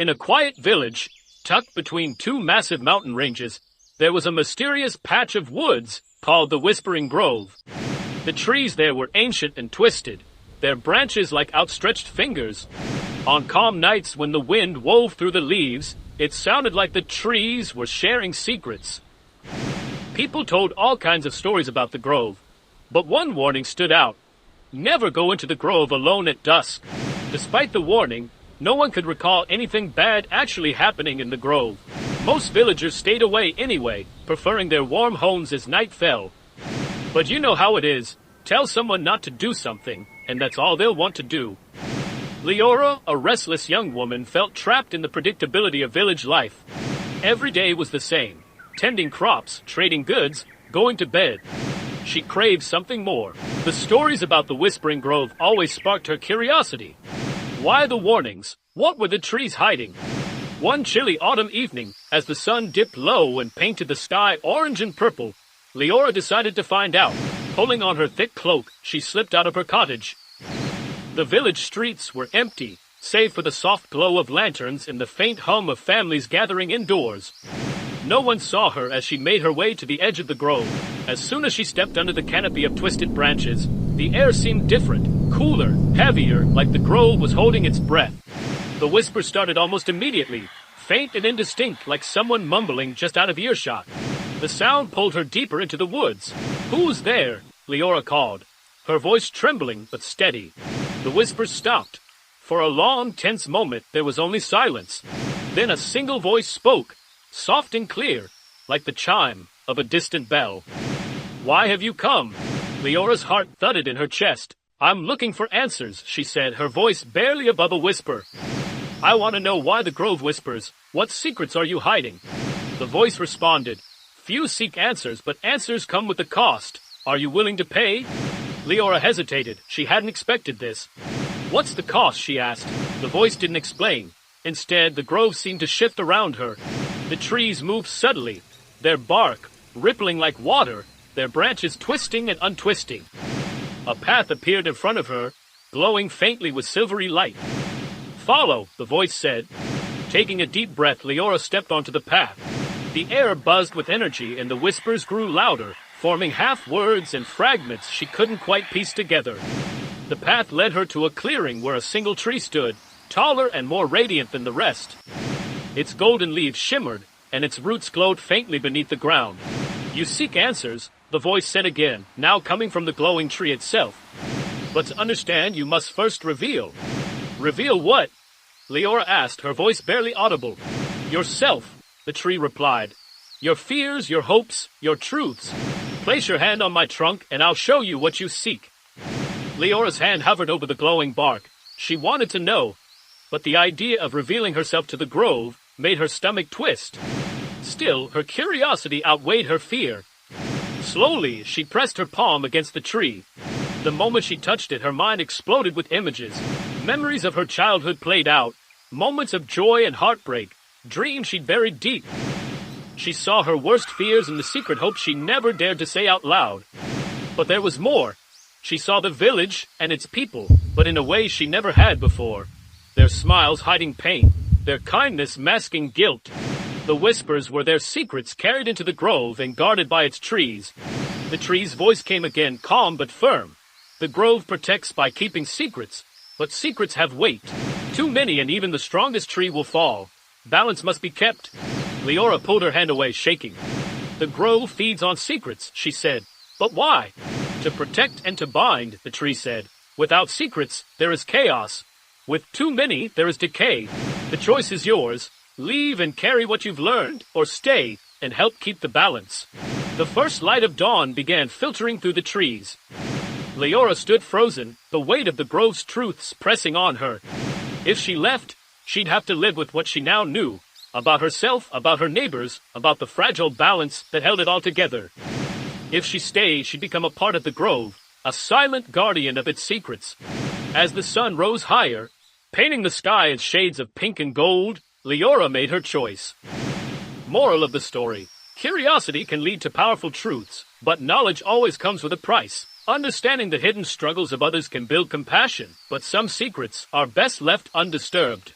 In a quiet village, tucked between two massive mountain ranges, there was a mysterious patch of woods called the Whispering Grove. The trees there were ancient and twisted, their branches like outstretched fingers. On calm nights when the wind wove through the leaves, it sounded like the trees were sharing secrets. People told all kinds of stories about the grove, but one warning stood out. Never go into the grove alone at dusk. Despite the warning, no one could recall anything bad actually happening in the grove. Most villagers stayed away anyway, preferring their warm homes as night fell. But you know how it is. Tell someone not to do something, and that's all they'll want to do. Leora, a restless young woman, felt trapped in the predictability of village life. Every day was the same. Tending crops, trading goods, going to bed. She craved something more. The stories about the Whispering Grove always sparked her curiosity. Why the warnings? What were the trees hiding? One chilly autumn evening, as the sun dipped low and painted the sky orange and purple, Leora decided to find out. Pulling on her thick cloak, she slipped out of her cottage. The village streets were empty, save for the soft glow of lanterns and the faint hum of families gathering indoors. No one saw her as she made her way to the edge of the grove. As soon as she stepped under the canopy of twisted branches, the air seemed different, cooler, heavier, like the grove was holding its breath. The whisper started almost immediately, faint and indistinct, like someone mumbling just out of earshot. The sound pulled her deeper into the woods. "Who's there?" Leora called, her voice trembling but steady. The whisper stopped. For a long, tense moment, there was only silence. Then a single voice spoke, soft and clear, like the chime of a distant bell. "Why have you come?" Leora's heart thudded in her chest. "I'm looking for answers," she said, her voice barely above a whisper. "I want to know why the grove whispers. What secrets are you hiding?" The voice responded, "Few seek answers, but answers come with a cost. Are you willing to pay?" Leora hesitated. She hadn't expected this. "What's the cost?" she asked. The voice didn't explain. Instead, the grove seemed to shift around her. The trees moved subtly, their bark rippling like water, their branches twisting and untwisting. A path appeared in front of her, glowing faintly with silvery light. "Follow," the voice said. Taking a deep breath, Leora stepped onto the path. The air buzzed with energy and the whispers grew louder, forming half words and fragments she couldn't quite piece together. The path led her to a clearing where a single tree stood, taller and more radiant than the rest. Its golden leaves shimmered, and its roots glowed faintly beneath the ground. "You seek answers," the voice said again, now coming from the glowing tree itself. "But to understand, you must first reveal." "Reveal what?" Leora asked, her voice barely audible. "Yourself," the tree replied. "Your fears, your hopes, your truths. Place your hand on my trunk, and I'll show you what you seek." Leora's hand hovered over the glowing bark. She wanted to know, but the idea of revealing herself to the grove made her stomach twist. Still, her curiosity outweighed her fear. Slowly, she pressed her palm against the tree. The moment she touched it, her mind exploded with images. Memories of her childhood played out, moments of joy and heartbreak, dreams she'd buried deep. She saw her worst fears and the secret hopes she never dared to say out loud. But there was more. She saw the village and its people, but in a way she never had before. Their smiles hiding pain, their kindness masking guilt. The whispers were their secrets carried into the grove and guarded by its trees. The tree's voice came again, calm but firm. "The grove protects by keeping secrets, but secrets have weight. Too many and even the strongest tree will fall. Balance must be kept." Leora pulled her hand away, shaking. "The grove feeds on secrets," she said. "But why?" "To protect and to bind," the tree said. "Without secrets, there is chaos. With too many, there is decay. The choice is yours. Leave and carry what you've learned, or stay and help keep the balance." The first light of dawn began filtering through the trees. Leora stood frozen, the weight of the grove's truths pressing on her. If she left, she'd have to live with what she now knew. About herself, about her neighbors, about the fragile balance that held it all together. If she stayed, she'd become a part of the grove, a silent guardian of its secrets. As the sun rose higher, painting the sky in shades of pink and gold, Leora made her choice. Moral of the story: curiosity can lead to powerful truths, but knowledge always comes with a price. Understanding the hidden struggles of others can build compassion, but some secrets are best left undisturbed.